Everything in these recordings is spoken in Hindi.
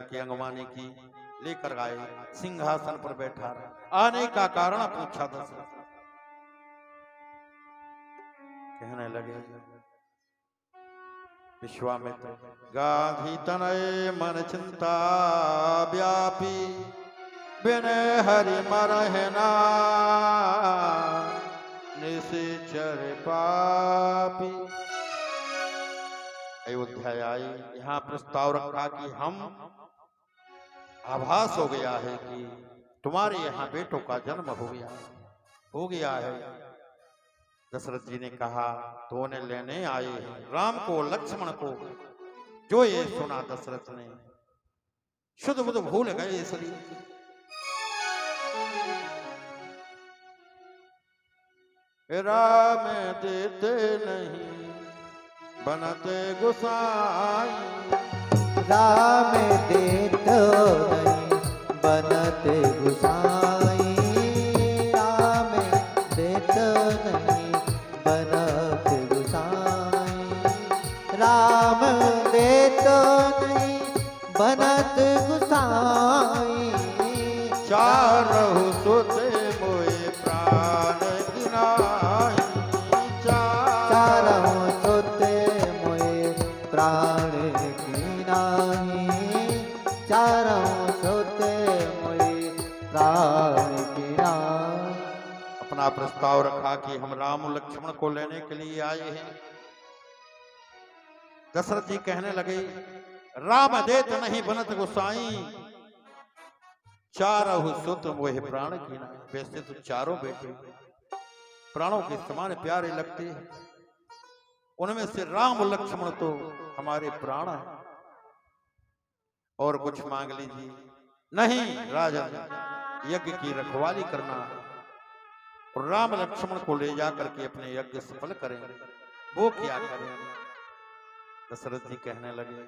की अंगवानी की, लेकर आए, सिंहासन पर बैठा। आने का कारण पूछा दशरथ। कहने लगे विश्वामित्र, गाधी तनय मन चिंता व्यापी, बिनय हरि मरहना निशिचर पापी। अयोध्या आए, यहाँ प्रस्ताव रखा कि हम आभास हो गया है कि तुम्हारे यहाँ बेटों का जन्म हो गया है। दशरथ जी ने कहा तो उन्हें लेने आए हैं, राम को लक्ष्मण को। जो ये सुना दशरथ ने शुद्ध बुद्ध भूल गए शरीर के। राम देते नहीं बनते गुसाई, राम देतो नहीं बनते गुसाई, राम देतो नहीं बनते गुसाई, राम देतो नहीं बनत गुसाई। चारहु सुते मोए प्राण गिनाई, चारहु सुते मोए प्राण गिनाई, चारहु सुते मोए प्राण गिनाई। अपना प्रस्ताव रखा कि हम राम लक्ष्मण को लेने के लिए आए हैं। दशरथ जी कहने लगे, राम देत नहीं बनत गोसाई, चारहु सुत मोहे प्राण कीना। वैसे तो चारों बेटे प्राणों के समान प्यारे लगते हैं, उनमें से राम लक्ष्मण तो हमारे प्राण हैं। और कुछ मांग लीजिए। नहीं राजन, यज्ञ की रखवाली करना है और राम लक्ष्मण को ले जाकर के अपने यज्ञ सफल करेंगे। वो क्या करेंगे? दशरथ जी कहने लगे,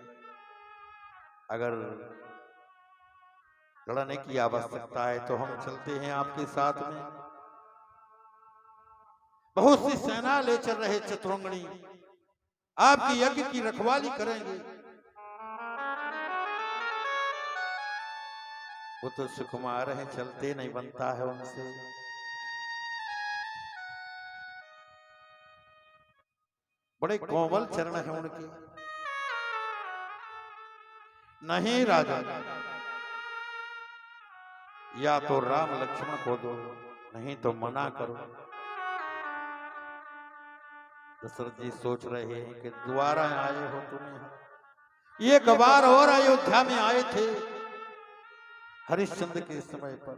अगर लड़ने की आवश्यकता है तो हम चलते हैं आपके साथ में। बहुत सी सेना ले चल रहे चतुरंगणी, आपकी यज्ञ की रखवाली करेंगे। वो तो सुकुमार हैं, चलते नहीं बनता है उनसे। बड़े कोमल चरण हैं उनके। नहीं राजा, या तो राम लक्ष्मण को दो, नहीं तो मना करो। दशरथ जी सोच रहे हैं कि दोबारा आए हो तुम्हें। ये कबार और अयोध्या में आए थे हरिश्चंद्र के समय पर,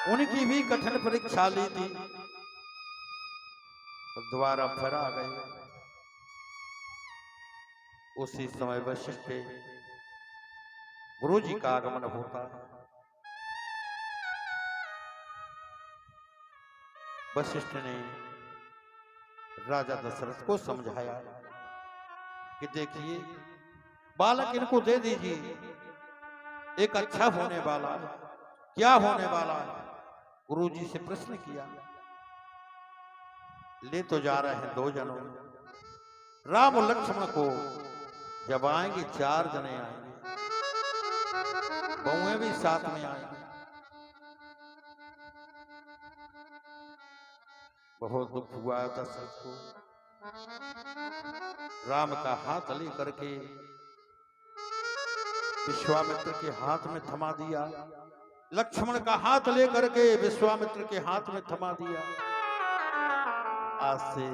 उनकी भी कठिन परीक्षा ली थी और दोबारा फिर आ गए। उसी समय वशिष्ठ गुरु जी का आगमन होता है। वशिष्ठ ने राजा दशरथ को समझाया कि देखिए, बालक इनको दे दीजिए, एक अच्छा होने वाला है। क्या होने वाला है? गुरुजी से प्रश्न किया। ले तो जा रहे हैं दो जनों, राम और लक्ष्मण को जब आएंगे 4 जने आएंगे, बहुएं भी साथ में आएंगे। बहुत दुख हुआ दशरथ को। राम का हाथ ले करके विश्वामित्र के हाथ में थमा दिया, लक्ष्मण का हाथ ले करके विश्वामित्र के हाथ में थमा दिया। आज से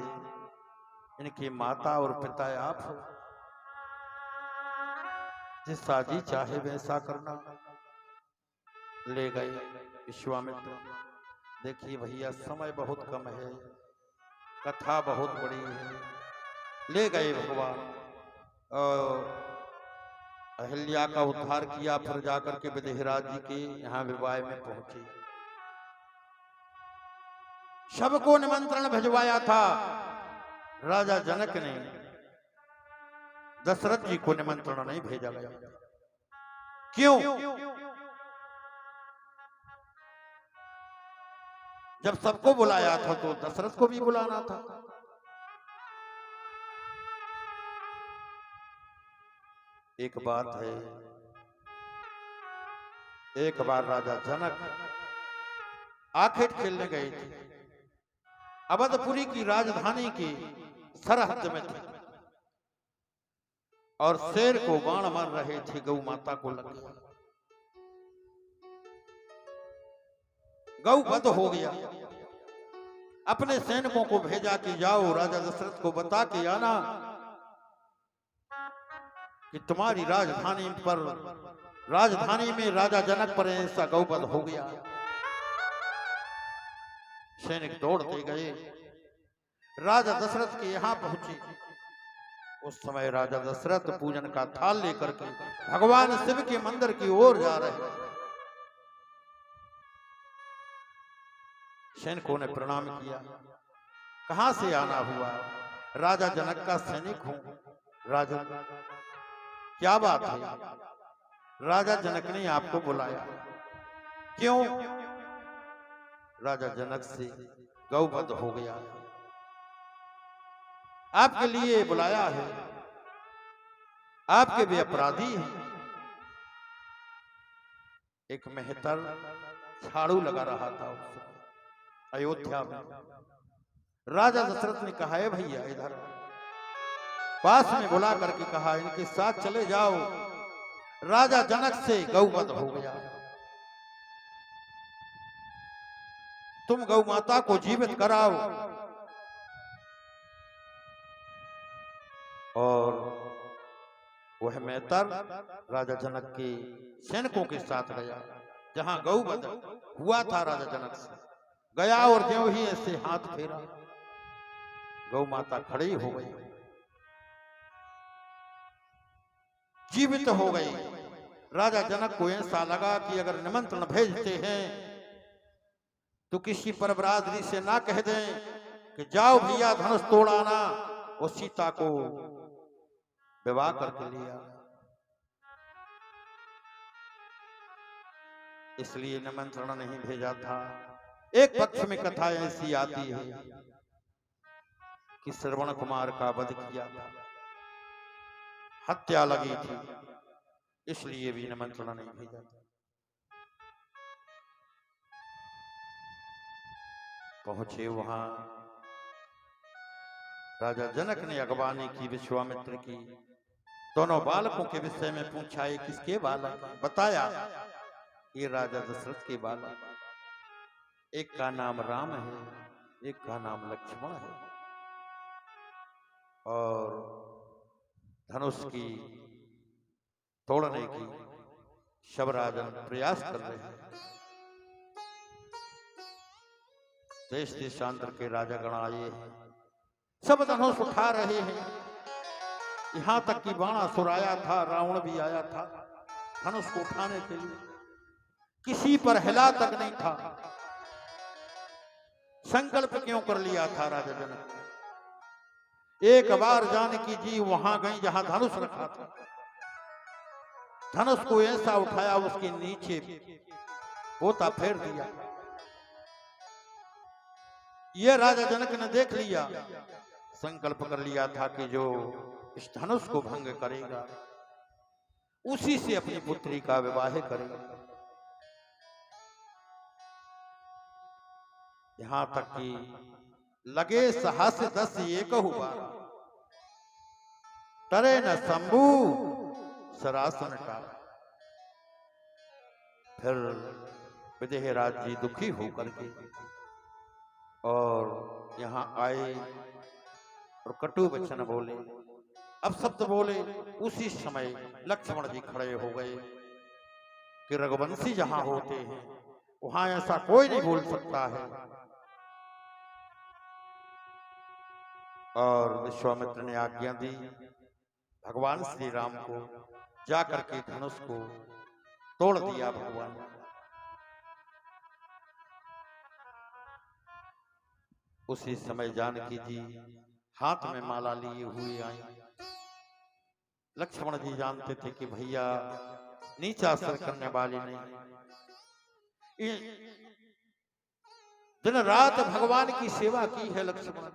इनकी माता और पिता आप हो, जैसा जी चाहे वैसा करना। ले गए विश्वामित्र। देखिए भैया, समय बहुत कम है, कथा बहुत बड़ी है। ले गए भगवान और अहिल्या का उद्धार किया, फिर जाकर के विदेहराज जी के यहाँ विवाह में पहुंचे। सबको निमंत्रण भिजवाया था राजा जनक ने, दशरथ जी को निमंत्रण नहीं भेजा गया। क्यों? जब सबको बुलाया था तो दशरथ को भी बुलाना था। एक बात है, एक बार राजा जनक आखेट खेलने गए थे। अवधपुरी की राजधानी की सरहद में थे और शेर को बाण मार रहे थे। गौ माता को लग गया, गौ वध हो गया। अपने सैनिकों को भेजा कि जाओ राजा दशरथ को बता के आना कि तुम्हारी राजधानी में राजा जनक पर ऐसा गौवध हो गया। सैनिक दौड़ते गए, राजा दशरथ के यहां पहुंचे। उस समय राजा दशरथ पूजन का थाल लेकर के भगवान शिव के मंदिर की ओर जा रहे। सैनिकों ने प्रणाम किया। कहां से आना हुआ? राजा जनक का सैनिक हूं। राजा, क्या बात है? राजा जनक ने आपको बुलाया। क्यों? राजा जनक से गौवध हो गया, आपके लिए बुलाया है। आपके भी अपराधी हैं। एक मेहतर झाड़ू लगा रहा था उस समय अयोध्या में। राजा दशरथ ने कहा है भैया इधर, पास में बुला करके कहा इनके साथ चले जाओ, राजा जनक से गौवध हो गया। तुम गौ माता को जीवित कराओ। और वह मेहतर राजा जनक के सैनिकों के साथ गया जहां गौवध हुआ था। राजा जनक से गया और ज्यों ही ऐसे हाथ फेरा, गौ माता खड़ी हो गई, जीवित हो गई। राजा जनक को ऐसा लगा कि अगर निमंत्रण भेजते हैं तो किसी पर बरादरी से ना कह दें कि जाओ भैया धनुष तोड़ आना, वो सीता को विवाह करके लिया। इसलिए निमंत्रण नहीं भेजा था। एक पक्ष में कथा ऐसी आती है कि श्रवण कुमार का वध किया था, हत्या लगी थी, इसलिए भी निमंत्रण नहीं भेजा था। पहुंचे वहां, राजा जनक ने अगवानी की, विश्वामित्र की। दोनों बालकों के विषय में पूछा, ये किसके बालक? बताया ये राजा दशरथ के बालक। एक का नाम राम है, एक का नाम लक्ष्मण है। और धनुष की तोड़ने की शबराजन प्रयास कर रहे हैं। देश देशांतर के राजा गण आए हैं, सब धनुष उठा रहे हैं। यहां तक कि बाणासुर आया था, रावण भी आया था धनुष को उठाने के लिए। किसी पर हिला तक नहीं था। संकल्प क्यों कर लिया था राजा जनक ने? एक बार जानकी जी वहां गई जहां धनुष रखा था, धनुष को ऐसा उठाया उसके नीचे पोता फेर दिया। यह राजा जनक ने देख लिया, संकल्प कर लिया था कि जो इस धनुष को भंग करेगा उसी से अपनी पुत्री का विवाह करेगा। यहां तक कि लगे सहस 10 एक हुआ, तरे न शंभु सरासन का। फिर विदेहराज जी दुखी होकर के और यहां आए और कटु वचन बोले, अब शब्द बोले। उसी समय लक्ष्मण जी खड़े हो गए कि रघुवंशी जहां होते हैं वहां ऐसा कोई नहीं बोल सकता है। और विश्वामित्र ने आज्ञा दी भगवान श्री राम को, जाकर के धनुष को तोड़ दिया भगवान। उसी समय जानकी जी हाथ में माला लिए हुए आई। लक्ष्मण जी जानते थे कि भैया नीचा असर करने वाली नहीं। दिन रात भगवान की सेवा की है लक्ष्मण,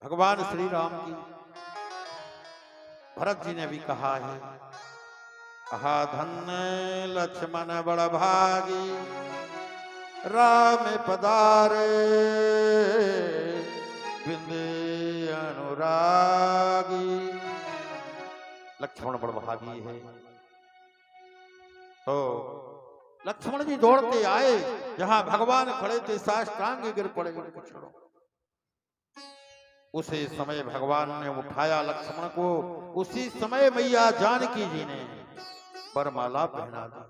भगवान श्री राम की। भरत जी ने भी कहा है आहा धन्य लक्ष्मण बड़ भागी, राम पधारे बिंदे अनुरागी। लक्ष्मण बड़ भागी है। तो लक्ष्मण जी दौड़ते आए, जहां भगवान खड़े थे साष्टांग गिर पड़े उनके चरणों। उसी समय भगवान ने उठाया लक्ष्मण को, उसी समय मैया जानकी जी ने वरमाला पहना दी।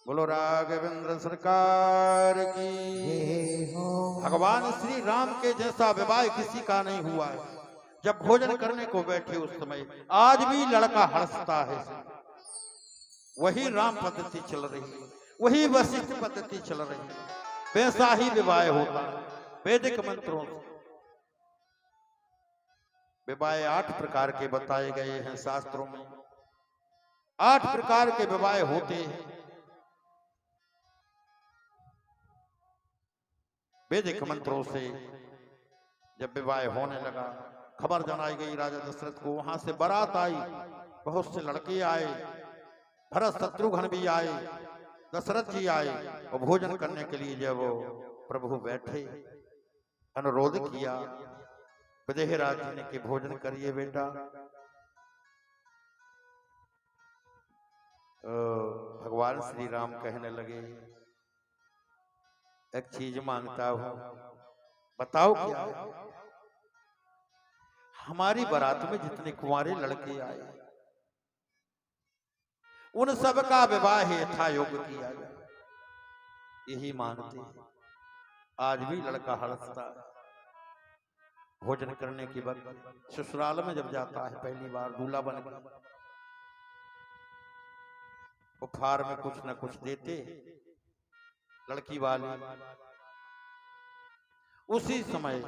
बोलो राघवेंद्र सरकार की। जय हो। भगवान श्री राम के जैसा विवाह किसी का नहीं हुआ है। जब भोजन करने को बैठे उस समय आज भी लड़का हंसता है। वही राम पद्धति चल रही है, वही वशिष्ठ पद्धति चल रही है, वैसा ही विवाह होता है। वैदिक मंत्रों से विवाह 8 प्रकार के बताए गए हैं शास्त्रों में। 8 प्रकार के विवाह होते हैं। वैदिक मंत्रों से जब विवाह होने लगा, खबर जनाई गई राजा दशरथ को। वहां से बारात आई, बहुत से लड़के आए, भरत शत्रुघ्न भी आए, दशरथ जी आए। और भोजन करने के लिए जब वो प्रभु बैठे, अनुरोध किया विदेहराज जी ने कि भोजन करिए बेटा। भगवान श्री राम कहने लगे, एक चीज मांगता हूं, बताओ क्या है? हमारी बारात में जितने कुंवारे लड़के आए, उन सब का विवाह यथा योग्य किया जाए, यही मांगते हैं। आज भी लड़का हड़सता है। भोजन करने के बाद ससुराल में जब जाता है, पहली बार दूल्हा बन गया, उपहार में कुछ न कुछ देते लड़की वाले। उसी समय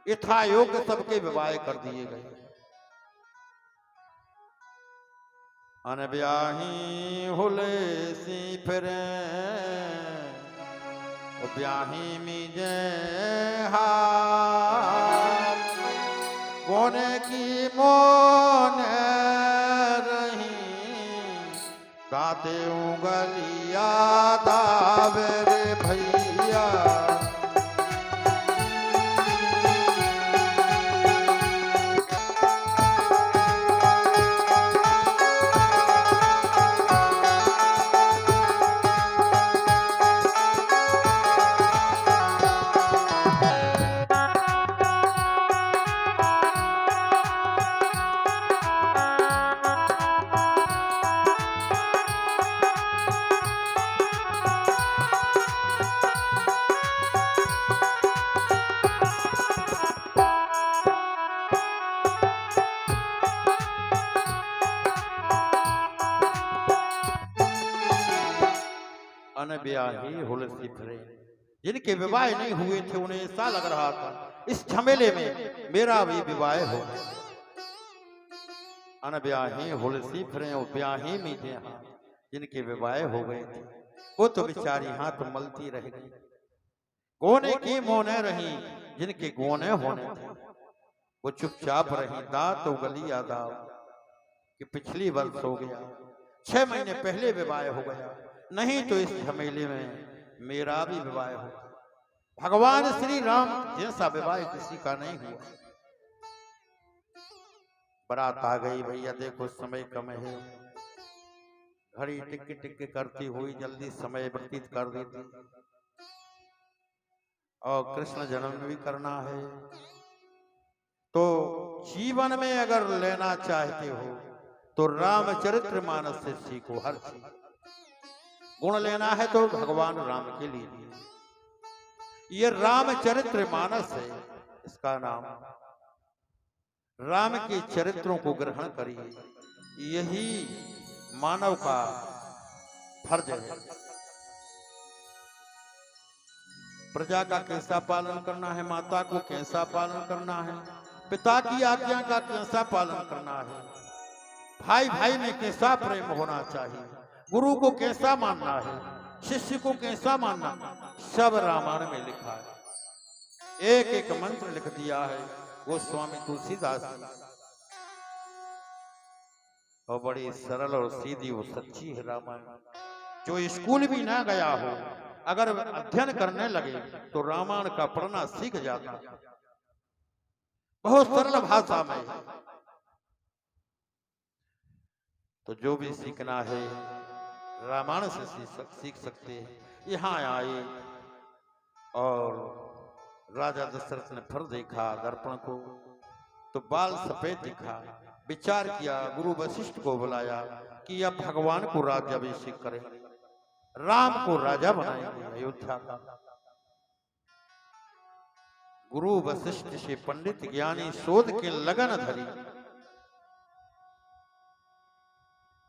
यथा योग्य सबके विवाह कर दिए गए। अनब्याही हुले सी फिरे ब्याही मिजे गोने की मोने रही दाते उंगलिया दावे रे भैया। अनब्याही हुलसी फिरे, जिनके विवाह नहीं हुए थे उन्हें ऐसा लग रहा था इस झमेले में मेरा भी विवाह हो। अनब्याही हुलसी फिरे और ब्याही मीठे हाथ, जिनके विवाह हो गए थे वो तो बेचारी हाथ मलती रह गई। गोने की मोने रही, जिनके गोने होने थे वो चुपचाप रही। दांत उगली यादाव कि पिछली वर्ष हो गया, 6 महीने पहले विवाह हो गया, नहीं तो इस झमेले में मेरा भी विवाह हो। भगवान श्री राम जैसा विवाह किसी का नहीं हुआ। बारात आ गई, भैया देखो समय कम है, घड़ी टिक टिक करती हुई जल्दी समय व्यतीत कर देती, और कृष्ण जन्म भी करना है। तो जीवन में अगर लेना चाहते हो तो रामचरित्र मानस से सीखो। हर चीज गुण लेना है तो भगवान राम के लिए ये रामचरित्र मानस है, इसका नाम। राम के चरित्रों को ग्रहण करिए, यही मानव का फर्ज है। प्रजा का कैसा पालन करना है, माता को कैसा पालन करना है, पिता की आज्ञा का कैसा पालन करना है, भाई भाई में कैसा प्रेम होना चाहिए, गुरु को कैसा मानना है, शिष्य को कैसा मानना, सब रामायण में लिखा है। एक एक मंत्र लिख दिया है। गोस्वामी तुलसीदास जी, और बड़ी सरल और सीधी और सच्ची है रामायण। जो स्कूल भी ना गया हो, अगर अध्ययन करने लगे तो रामायण का पढ़ना सीख जाता। बहुत सरल भाषा में। तो जो भी सीखना है रामायण से सीख सकते हैं। यहाँ आए और राजा दशरथ ने फिर देखा दर्पण को, तो बाल सफेद दिखा। विचार किया, गुरु वशिष्ठ को बुलाया कि अब भगवान को राज्याभिषेक करें, राम को राजा बनाएंगे अयोध्या का। गुरु वशिष्ठ से पंडित ज्ञानी शोध के लगन धरी।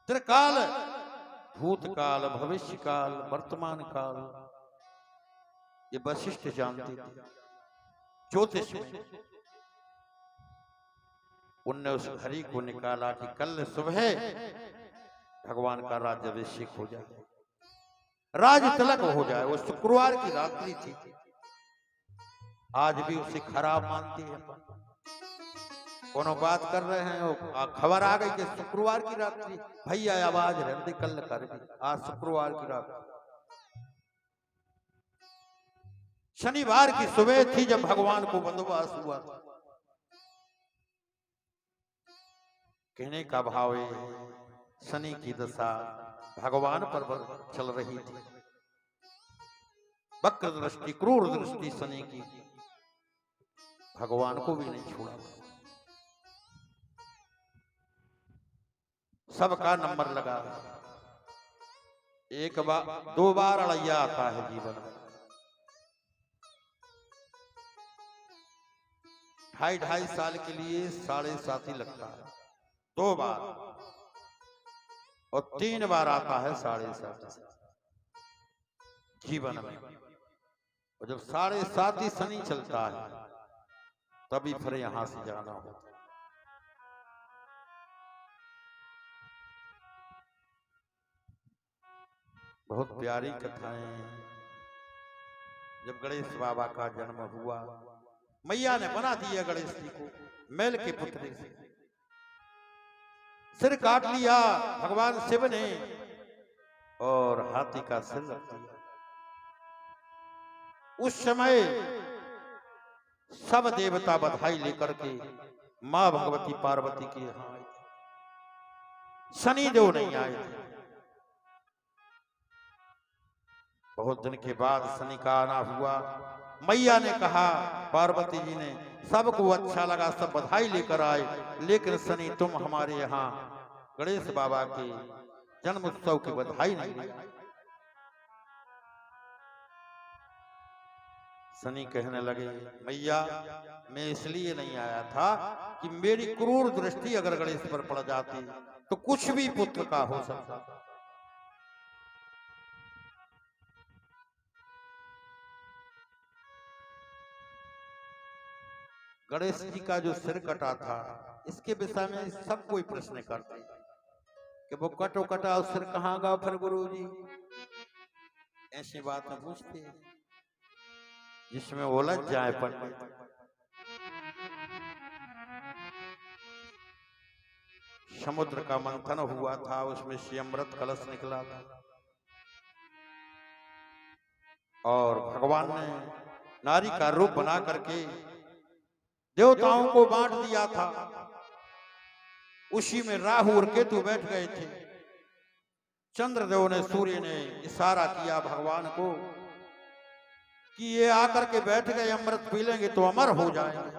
त्रिकाल, भूतकाल, भविष्यकाल, वर्तमान काल, ये वशिष्ठ जानते थे ज्योतिष में। उनने उस घड़ी को निकाला कि कल सुबह भगवान का राज्याभिषेक हो जाए, राज तिलक हो जाए। वो शुक्रवार की रात्रि थी। आज भी उसे खराब मानते हैं। कोनो बात कर रहे हैं, खबर आ गई कि शुक्रवार की रात्रि, भैया आवाज रहती कल कर दी, आज शुक्रवार की रात। शनिवार की सुबह थी जब भगवान को वनवास हुआ। कहने का भाव है, शनि की दशा भगवान पर चल रही थी। वक्र दृष्टि, क्रूर दृष्टि शनि की भगवान को भी नहीं छोड़ा। सबका नंबर लगा। एक बार, दो बार अड़ैया आता है जीवन में। 2.5 साल के लिए 7.5 ही लगता है, 2 बार, और 3 बार आता है 7.5 जीवन में। और जब 7.5 ही शनि चलता है तभी फिर यहां से जाना होता। बहुत प्यारी कथाएं। जब गणेश बाबा का जन्म हुआ, मैया ने बना दिया गणेश जी को मैल के पुत्र से। सिर काट लिया भगवान शिव ने और हाथी का सिर रख दिया। उस समय सब देवता बधाई लेकर के मां भगवती पार्वती के यहाँ आए थे। शनिदेव नहीं आए थे। बहुत दिन के बाद शनि का आना हुआ। मैया ने कहा, पार्वती जी ने, सबको अच्छा लगा, सब बधाई लेकर आए, लेकिन शनि तुम हमारे यहाँ गणेश बाबा के जन्म उत्सव की बधाई नहीं दी। शनि कहने लगे, मैया मैं इसलिए नहीं आया था कि मेरी क्रूर दृष्टि अगर गणेश पर पड़ जाती तो कुछ भी पुत्र का हो सकता। गणेश जी का जो सिर कटा था, इसके विषय में सब कोई प्रश्न करते कि वो कटो कटा और सिर कहाँ गया फिर गुरु जी, ऐसी बात न पूछते जिसमें उलझ जाए पंडित। समुद्र का मंथन हुआ था, उसमें से अमृत कलश निकला था और भगवान ने नारी का रूप बना करके देवताओं को बांट दिया था। उसी में राहु और केतु बैठ गए थे। चंद्रदेव ने, सूर्य ने इशारा किया भगवान को कि ये आकर के बैठ गए, अमृत पी लेंगे तो अमर हो जाएंगे।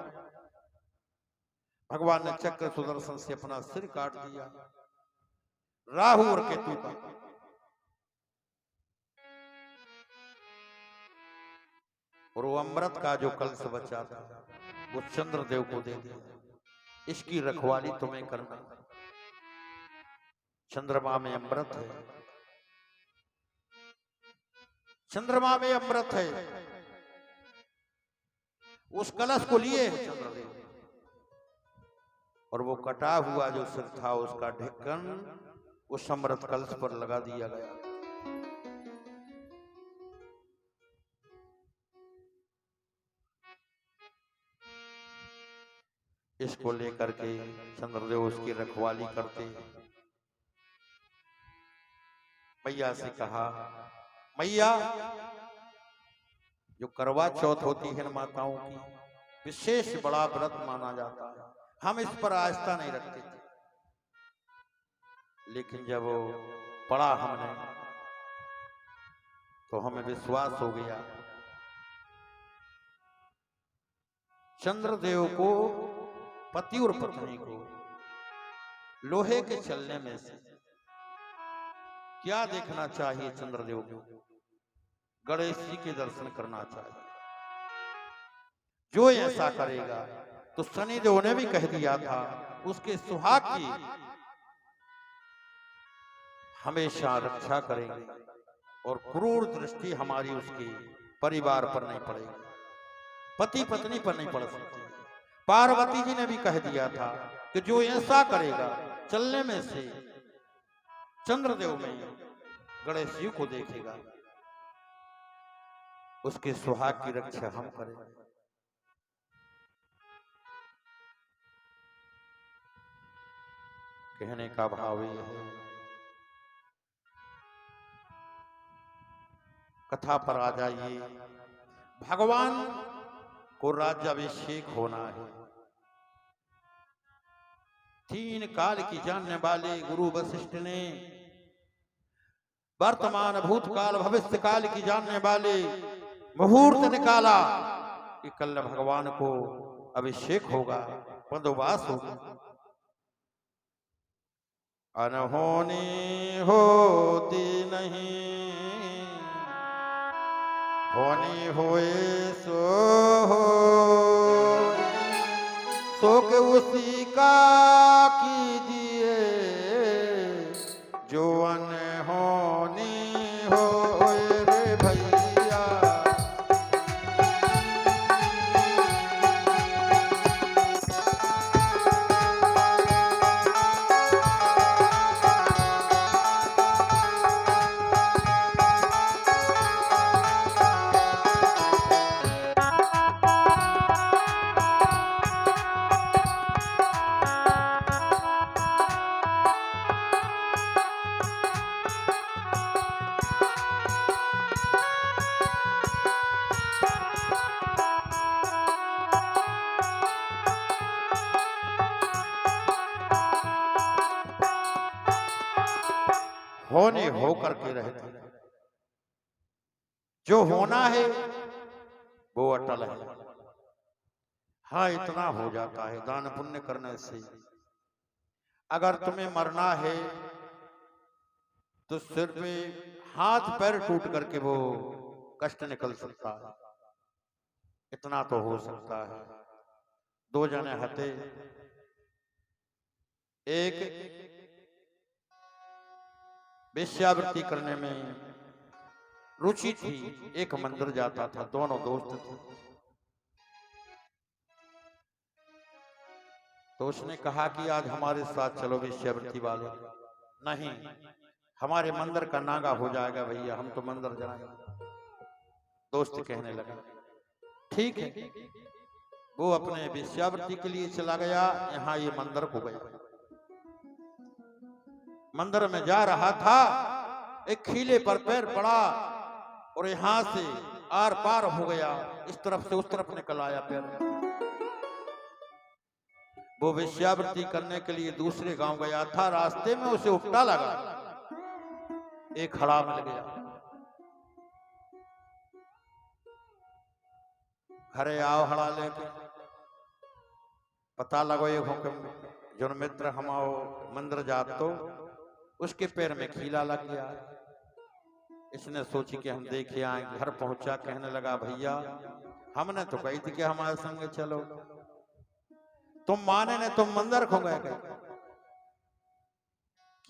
भगवान ने चक्र सुदर्शन से अपना सिर काट दिया, राहु और केतु का। और वो अमृत का जो कलश बचा था वो चंद्रदेव को दे दिया, इसकी रखवाली तुम्हें करना। चंद्रमा में अमृत है, चंद्रमा में अमृत है। उस कलश को लिए चंद्रदेव, और वो कटा हुआ जो सिर था उसका ढक्कन उस अमृत कलश पर लगा दिया गया। इसको लेकर के चंद्रदेव उसकी रखवाली करते। मैया से कहा, मैया जो करवा चौथ होती है माताओं की विशेष बड़ा व्रत माना जाता है, हम इस पर आस्था नहीं रखते थे, लेकिन जब वो पढ़ा हमने तो हमें विश्वास हो गया। चंद्रदेव को, पति और पत्नी को लोहे के चलने में से क्या देखना चाहिए? चंद्रदेव को गणेश जी के दर्शन करना चाहिए। जो ऐसा करेगा तो शनिदेव ने भी कह दिया था उसके सुहाग की हमेशा रक्षा करेंगे और क्रूर दृष्टि हमारी उसके परिवार पर नहीं पड़ेगी, पति पत्नी पर नहीं पड़ सकती। पार्वती जी ने भी कह दिया था कि जो ऐसा करेगा चलने में से चंद्रदेव में गणेश जी को देखेगा, उसके सुहाग की रक्षा हम करेंगे। कहने का भाव यह है, कथा पर आ जाइए। भगवान को राज्याभिषेक होना है। 3 काल की जानने वाले गुरु वशिष्ठ ने वर्तमान भूतकाल भविष्य काल की जानने वाले मुहूर्त निकाला कि कल भगवान को अभिषेक होगा, पदवास होगा। अनहोनी होती नहीं, होनी होए सो हो, सो के उसी का कीजिए जो अनहोनी होए रे भैया। होने होकर के रहते, जो होना है वो अटल है। हाँ, इतना हो जाता है दान पुण्य करने से। अगर तुम्हें मरना है तो सिर पे हाथ पैर टूट करके वो कष्ट निकल सकता है, इतना तो हो सकता है। 2 जने हते, एक वेश्यावृत्ति करने में रुचि थी, एक मंदिर जाता था, दोनों दोस्त थे। तो उसने कहा कि आज हमारे साथ चलो वेश्यावृत्ति वाले। नहीं, हमारे मंदिर का नागा हो जाएगा भैया, हम तो मंदिर जाएंगे। दोस्त कहने लगा ठीक है। वो अपने वेश्यावृत्ति के लिए चला गया, यहाँ ये मंदिर हो गया। मंदिर में जा रहा था, एक खीले पर पैर पड़ा और यहां से आर पार हो गया, इस तरफ से उस तरफ निकल आया पैर। वो वेश्यावृत्ति करने के लिए दूसरे गांव गया था, रास्ते में उसे उपटा लगा, एक हड़ा मिल गया। घरे आओ हड़ा लेके, पता लगो ये हुक्म जो मित्र हमाओ मंदिर जात तो उसके पैर में खीला लग गया। इसने सोची कि हम देखे आए। घर पहुंचा, कहने लगा भैया हमने तो कही थी कि हमारे संग चलो, तुम माने ने, तुम मंदिर खो गए।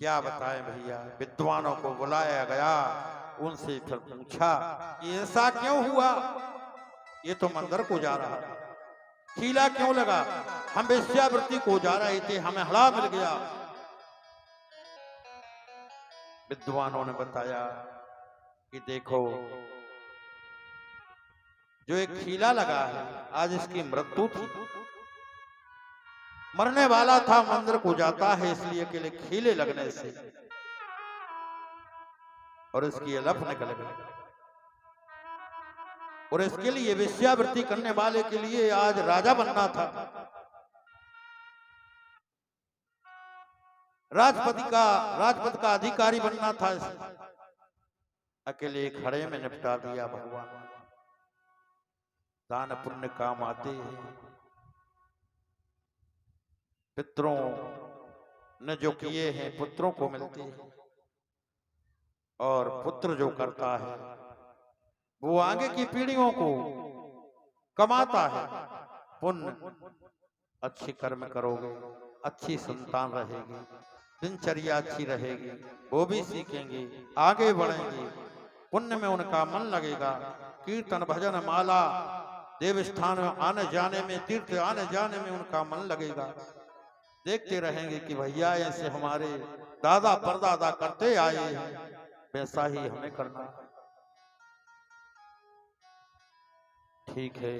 क्या बताएं भैया, विद्वानों को बुलाया गया, उनसे फिर पूछा ऐसा क्यों हुआ? ये तो मंदिर को जा रहा, खीला क्यों लगा? हम वेश्यावृत्ति को जा रहे थे, हमें हड़ा मिल गया। विद्वानों ने बताया कि देखो जो एक खीला लगा है, आज इसकी मृत्यु थी, मरने वाला था, मंदिर को जाता है इसलिए अकेले खीले लगने से और इसकी लफ निकल गई। और इसके लिए वेश्यावृत्ति करने वाले के लिए आज राजा बनना था, राजपद का अधिकारी बनना था। अकेले खड़े में निपटा दिया भगवान। दान पुण्य काम आते हैं। पितरों ने जो किए हैं पुत्रों को मिलते हैं, और पुत्र जो करता है वो आगे की पीढ़ियों को कमाता है। पुण्य अच्छी कर्म करोगे, अच्छी संतान रहेगी, दिनचर्या अच्छी रहेगी, वो भी सीखेंगे, आगे बढ़ेंगे, पुण्य में उनका मन लगेगा। कीर्तन भजन माला देव स्थान में आने जाने में, तीर्थ आने जाने में उनका मन लगेगा। देखते रहेंगे कि भैया ऐसे हमारे दादा परदादा करते आए हैं, वैसा ही हमें करना। ठीक है,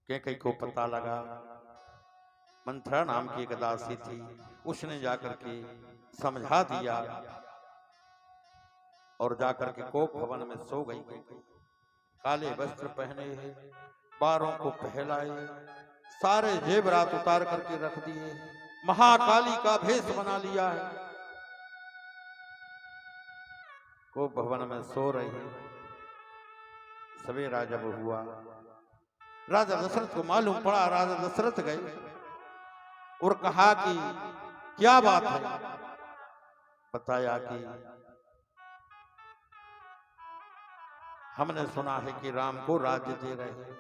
कैकेयी को पता लगा मंथरा नाम की एक दासी थी, उसने जाकर के समझा दिया और जाकर के कोप भवन में सो गई। काले वस्त्र पहने हैं, बारों को पहलाए, सारे जेवरात उतार करके रख दिए, महाकाली का भेष बना लिया है, कोप भवन में सो रही है। सवेरा जब हुआ, राजा दशरथ को मालूम पड़ा। राजा दशरथ गए और कहा कि क्या बात है। बताया कि हमने सुना है कि राम को राज्य दे रहे हैं।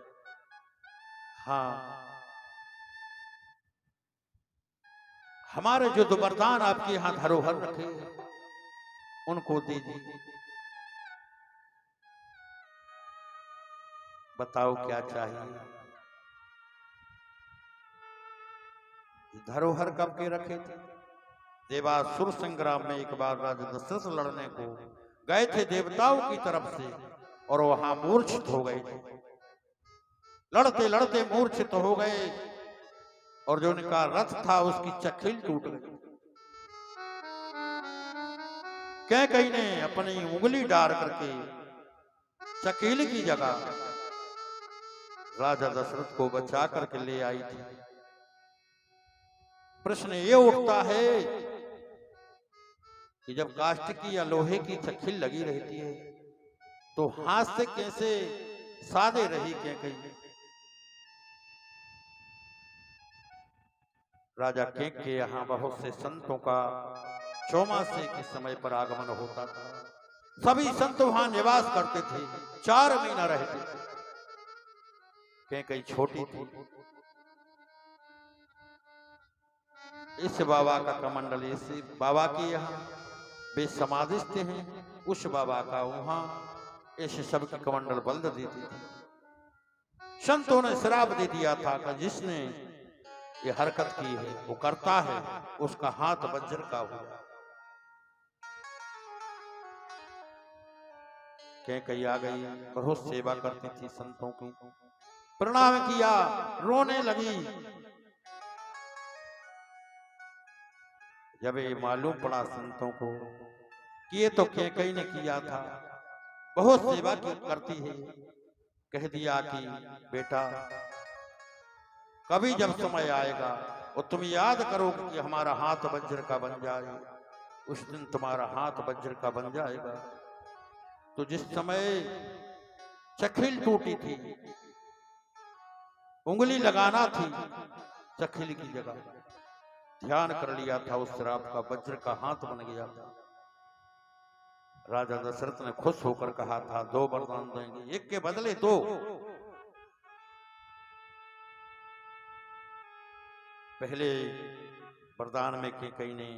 हाँ, हमारे जो दो वरदान आपके यहां धरोहर रखे उनको दीजिए। बताओ क्या चाहिए। धरोहर कब के रखे थे? देवासुर संग्राम में एक बार राजा दशरथ लड़ने को गए थे देवताओं की तरफ से, और वहां मूर्छित हो गए थे। लड़ते लड़ते मूर्छित हो गए, और जो उनका रथ था उसकी चखेल टूट गई। कैकेयी ने अपनी उंगली डाल करके चकेल की जगह राजा दशरथ को बचा करके ले आई थी। प्रश्न ये उठता है कि जब काष्ठ की या लोहे की चखेल लगी रहती है तो हाथ से कैसे साधे रही कैकेयी। राजा केक के यहाँ बहुत से संतों का चौमासे के समय पर आगमन होता था। सभी संत वहां निवास करते थे, 4 महीना रहते थे। कैकेयी छोटी थी। इस बाबा का कमंडल, इस बाबा के यहाँ वे समाधिस्थ हैं, उस बाबा का वहां ऐसे सब की कमंडल बंद देती थी। संतों ने श्राप दे दिया था कि जिसने ये हरकत की है वो करता है, उसका हाथ वज्र का होगा। कैकेयी आ गई, बहुत सेवा करती थी संतों की, प्रणाम किया, रोने लगी। जब ये मालूम पड़ा संतों को कि ये तो कैकेयी ने किया था, बहुत सेवा करती है, कह दिया कि बेटा कभी जब समय आएगा और तुम याद करोगे कि हमारा हाथ वज्र का बन जाए, उस दिन तुम्हारा हाथ वज्र का बन जाएगा। तो जिस समय चखेल टूटी थी, उंगली लगाना थी चखेल की जगह, ध्यान कर लिया था, उस श्राप का वज्र का हाथ बन गया था। राजा दशरथ ने खुश होकर कहा था 2 वरदान देंगे, एक के बदले 2। पहले वरदान में कैकेयी ने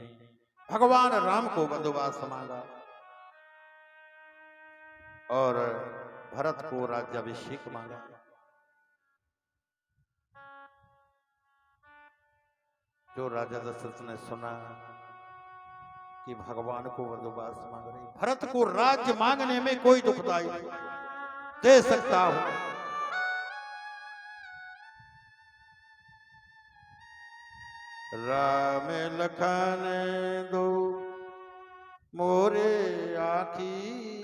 भगवान राम को वधवास मांगा और भरत को राज्याभिषेक मांगा। जो राजा दशरथ ने सुना कि भगवान को वधवास मांग रही, भरत को राज्य मांगने में कोई दुखदाई नहीं, दे सकता हूं। राम लखन दो मोरे आखी,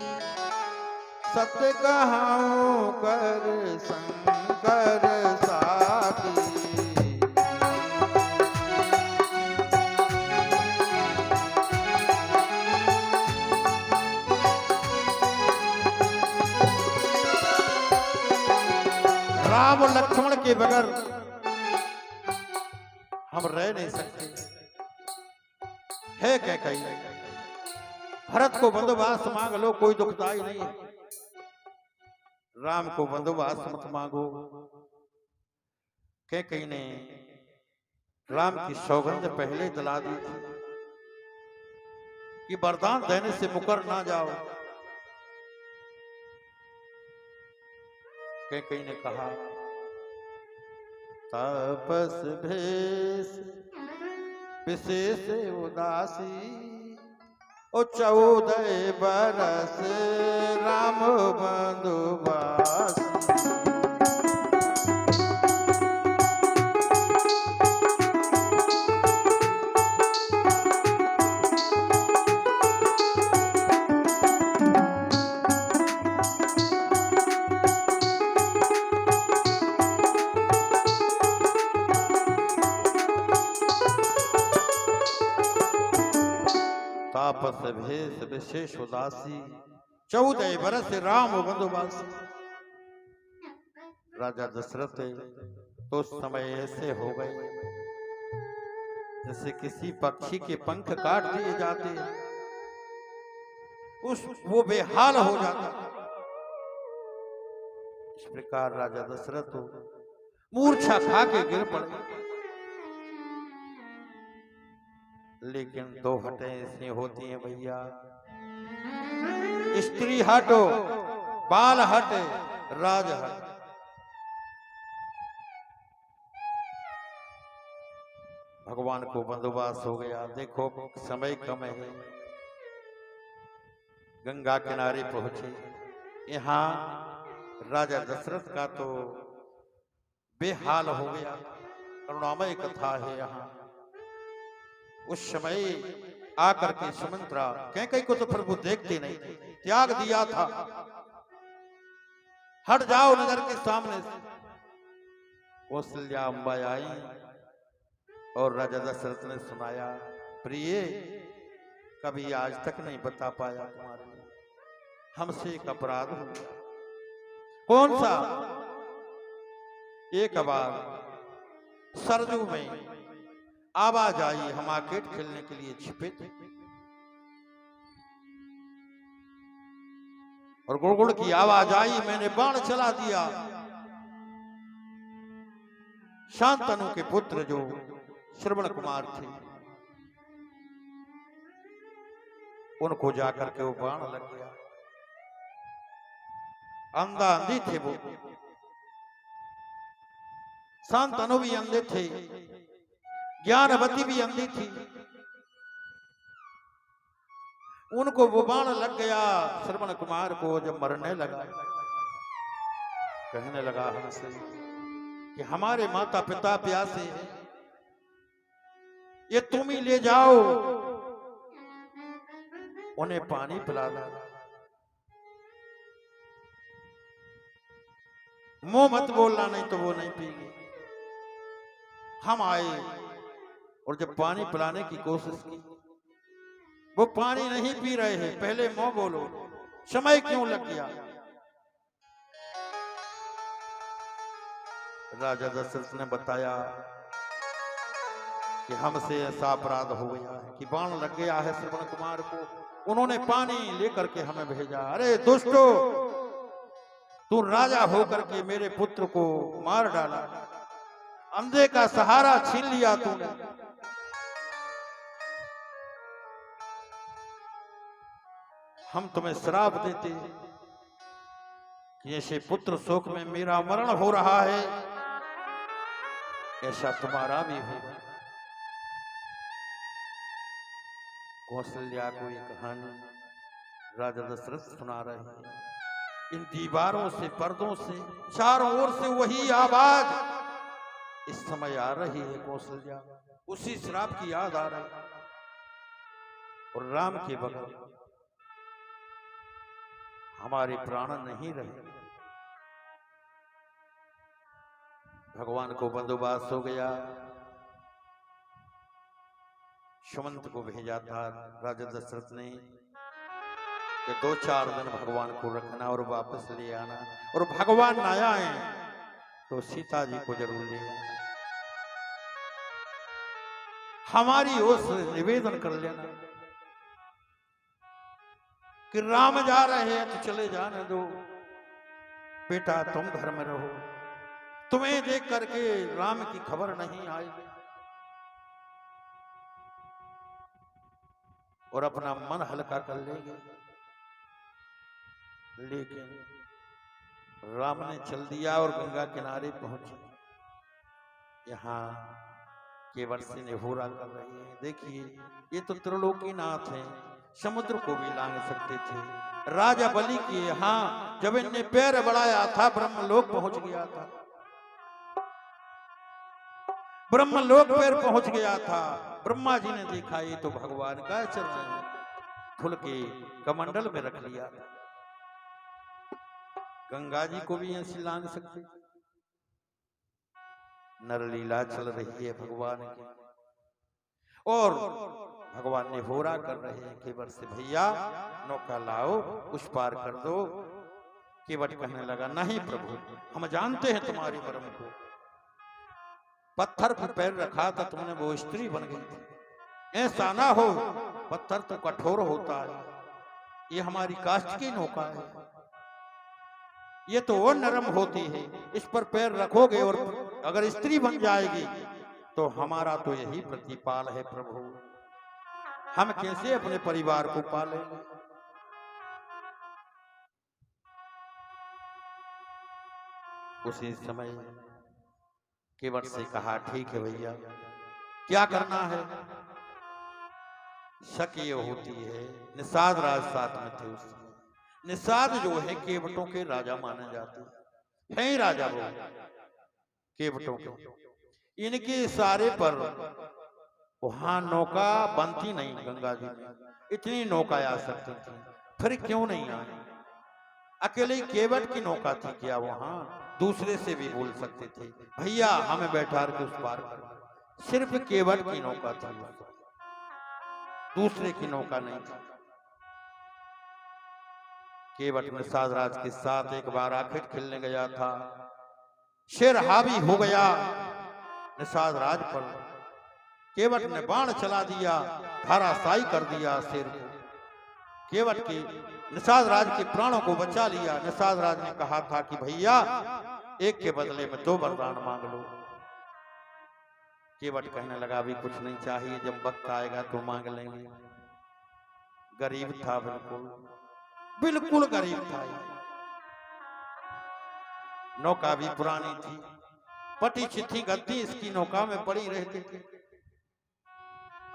सत्य कहाऊं कर शंकर साथी। राम और लक्ष्मण के बगैर हम रह नहीं सकते। है क्या कहीं भरत को बंदोबस्त मांग लो, कोई दुखदाई नहीं है। राम को बंदोबस्त मत मांगो। कहीं ने राम की सौगंध पहले दिला दी थी कि वरदान देने से मुकर ना जाओ। कहीं ने कहा तपस भेष विशेष उदासी, ओ 14 बरस राम बंधुवासी। तापस भेष विशेष उदासी, 14 बरस राम बंधुवासी। राजा दशरथ तो समय ऐसे हो गए जैसे किसी पक्षी के पंख काट दिए जाते, वो बेहाल हो जाता। इस प्रकार राजा दशरथ मूर्छा खा के गिर पड़े। लेकिन 2 हटें ऐसी होती हैं भैया, स्त्री हटो, बाल हटे, राज हटे। भगवान को बंदोबस्त हो गया। देखो समय कम है, गंगा किनारे पहुंचे। यहाँ राजा दशरथ का तो बेहाल हो गया। करुणामय कथा है यहाँ। उस समय आकर के सुमंत्रा कहीं को तो प्रभु देखते नहीं, त्याग दिया था। हट जाओ नगर के सामने से। कौशल्या अम्बा आई और राजा दशरथ ने सुनाया, प्रिय कभी आज तक नहीं बता पाया तुम्हारे, हमसे एक अपराध हो गया। कौन सा? एक बार सरजू में आवाज आई, हम आकेट खेलने के लिए छिपे थे और गुड़गुड़ की आवाज आई, मैंने बाण चला दिया। शांतनु के पुत्र जो श्रवण कुमार थे, उनको जाकर के वो बाण लग गया। अंधा अंधी थे वो, शांतनु भी अंधे थे, ज्ञानवती भी अंधी थी। उनको वो बाण लग गया। श्रवण कुमार को जब मरने लगा, कहने लगा हमसे कि हमारे माता पिता प्यासे हैं, ये तुम ही ले जाओ, उन्हें पानी पिला दो। मुंह मत बोलना, नहीं तो वो नहीं पीगी। हम आए और जब पानी पिलाने की कोशिश की, वो पानी नहीं पी रहे हैं। पहले मुंह बोलो, समय क्यों लग गया? राजा दशरथ ने बताया कि हमसे ऐसा अपराध हो गया है कि बाण लग गया है श्रवण कुमार को, उन्होंने पानी लेकर के हमें भेजा। अरे दुष्टो, तू राजा होकर के मेरे पुत्र को मार डाला, अंधे का सहारा छीन लिया तूने। हम तुम्हें श्राप देते कि ऐसे पुत्र शोक में मेरा मरण हो रहा है, ऐसा तुम्हारा भी होगा। कौशल्या को ये कहानी राजा दशरथ सुना रहे हैं। इन दीवारों से, पर्दों से, चारों ओर से वही आवाज, इस समय आ रही है कौशल्या, उसी श्राप की याद आ रही है। और राम के बगैर हमारे प्राण नहीं रहे। भगवान को बंदोबस्त हो गया, सुमंत को भेजा था राजा दशरथ ने कि 2-4 दिन भगवान को रखना और वापस ले आना, और भगवान ना आए तो सीता जी को जरूर ले आना। हमारी ओर से निवेदन कर लेना कि राम जा रहे हैं तो चले जाने दो, बेटा तुम घर में रहो, तुम्हें देख करके राम की खबर नहीं आएगी। और अपना मन हल्का कर लेंगे। लेकिन राम ने चल दिया और गंगा किनारे पहुंचे। यहाँ केवटसी ने होरा कर रही है। देखिए ये तो त्रिलोकीनाथ हैं, समुद्र को भी लांग सकते थे। राजा बलि के यहाँ जब इनने पैर बढ़ाया था ब्रह्मलोक पहुंच गया था, ब्रह्मलोक पैर पहुंच गया था। ब्रह्मा जी ने देखा ये तो भगवान का चरण है, खुल के कमंडल में रख लिया। गंगा जी को भी ऐसी लांग सकते। नरलीला चल रही है भगवान की, और भगवान ने होरा कर रहे हैं केवट से, भैया नौका लाओ, उस पार कर दो। केवट कहने लगा, नहीं प्रभु, हम जानते हैं तुम्हारी मर्म को। पत्थर पर पैर रखा था तुमने, वो स्त्री बन गई थी। ऐसा ना हो, पत्थर तो कठोर होता है, ये हमारी काष्ठ की नौका है, ये तो और नरम होती है। इस पर पैर रखोगे और अगर स्त्री बन जाएगी तो हमारा तो यही प्रतिपाल है प्रभु, हम कैसे अपने परिवार को पालेंगे। उसी समय केवट से कहा, ठीक है भैया, क्या करना है। शक ये होती है, निषाद राज साथ में थे उस समय। निषाद जो है केवटों के राजा माने जाते हैं, ही राजा वो केवटों के। इनके इशारे पर वहां नौका बनती नहीं, गंगा जी में इतनी नौका आ सकती थी, फिर क्यों नहीं आई। अकेले केवट की नौका थी क्या, वहां दूसरे से भी बोल सकते थे, भैया हमें बैठा के उस पार कर। सिर्फ केवट की नौका थी, दूसरे की नौका नहीं थी। केवट निषाद राज के साथ एक बार आखिर खेलने गया था, शेर हावी हो गया निषाद राज पर। केवट ने बाण चला दिया, धराशायी कर दिया शेर को। केवट के निषाद राज के प्राणों को बचा लिया। निषाद राज ने कहा था कि भैया एक के बदले में 2 वरदान मांग लो। केवट कहने लगा, अभी कुछ नहीं चाहिए, जब वक्त आएगा तो मांग लेंगे। गरीब था, बिल्कुल बिल्कुल गरीब था। नौका भी पुरानी थी, पटी चिट्ठी गद्दी इसकी नौका में पड़ी रहती थी।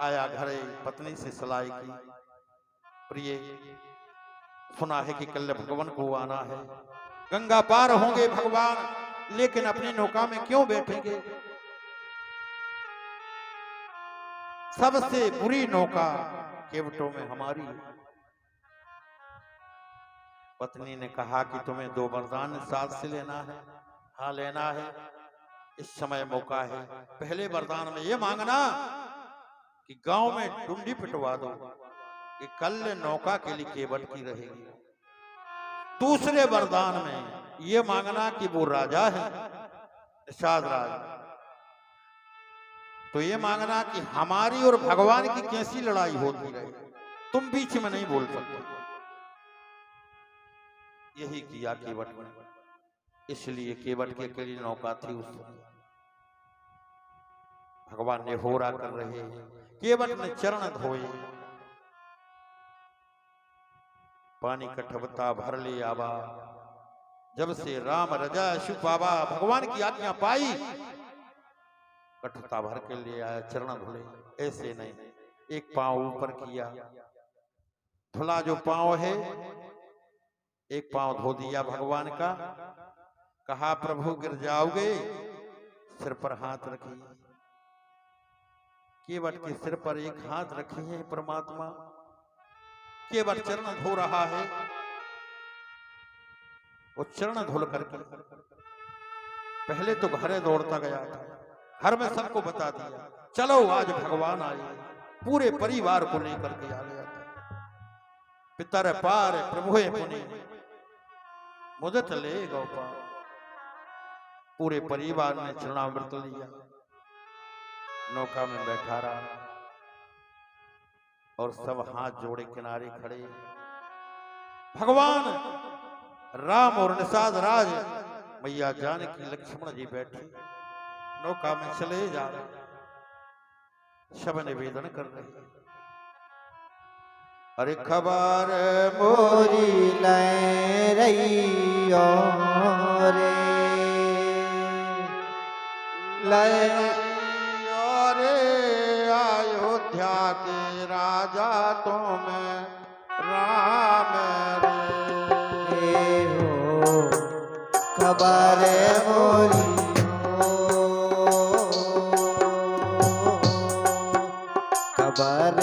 आया घरे, पत्नी से सलाह की, प्रिय सुना है कि कल भगवान को आना है, गंगा पार होंगे भगवान, लेकिन अपनी नौका में क्यों बैठेंगे। सबसे बुरी नौका केवटों में हमारी। पत्नी ने कहा कि तुम्हें 2 वरदान साथ से लेना है। हाँ लेना है, इस समय मौका है। पहले वरदान में ये मांगना कि गांव में डुंडी पिटवा दो कि कल नौका के लिए केवट की रहेगी। दूसरे वरदान में ये मांगना कि वो राजा है निषाद राज, तो ये मांगना कि हमारी और भगवान की कैसी लड़ाई होती रहे, तुम बीच में नहीं बोल सकते। यही किया केवट ने, इसलिए केवट की अकेली नौका थी उस समय। भगवान ने होरा कर रहे हैं, केवट ने चरण धोए, पानी कठबता भर ले आवा। जब से राम रजा शुपावा, भगवान की आज्ञा पाई, कठता भर के ले आया, चरण धुले। ऐसे नहीं, एक पांव ऊपर किया, धुला जो पांव है, एक पांव धो दिया भगवान का। कहा प्रभु गिर जाओगे, सिर पर हाथ रखिए। केवट के सिर पर एक हाथ रखी है परमात्मा। केवट चरण धो रहा है। वो चरण धुल करके पहले तो घरे दौड़ता गया था, घर में सबको बता दिया, चलो आज भगवान आए। पूरे परिवार को लेकर के आ गया था। पितर पार प्रभुए पुनि मुदत ले गोपाल। पूरे परिवार ने चरणामृत लिया, नौका में बैठा रहा और सब हाथ जोड़े किनारे खड़े। भगवान राम और निषाद राज, मैया जानकी, लक्ष्मण जी बैठे नौका में चले जा रहे, सब निवेदन कर रहे। अरे खबर मोरी ले रही रे अयोध्या के राजा तुम राम रे हो खबर मोरी खबर।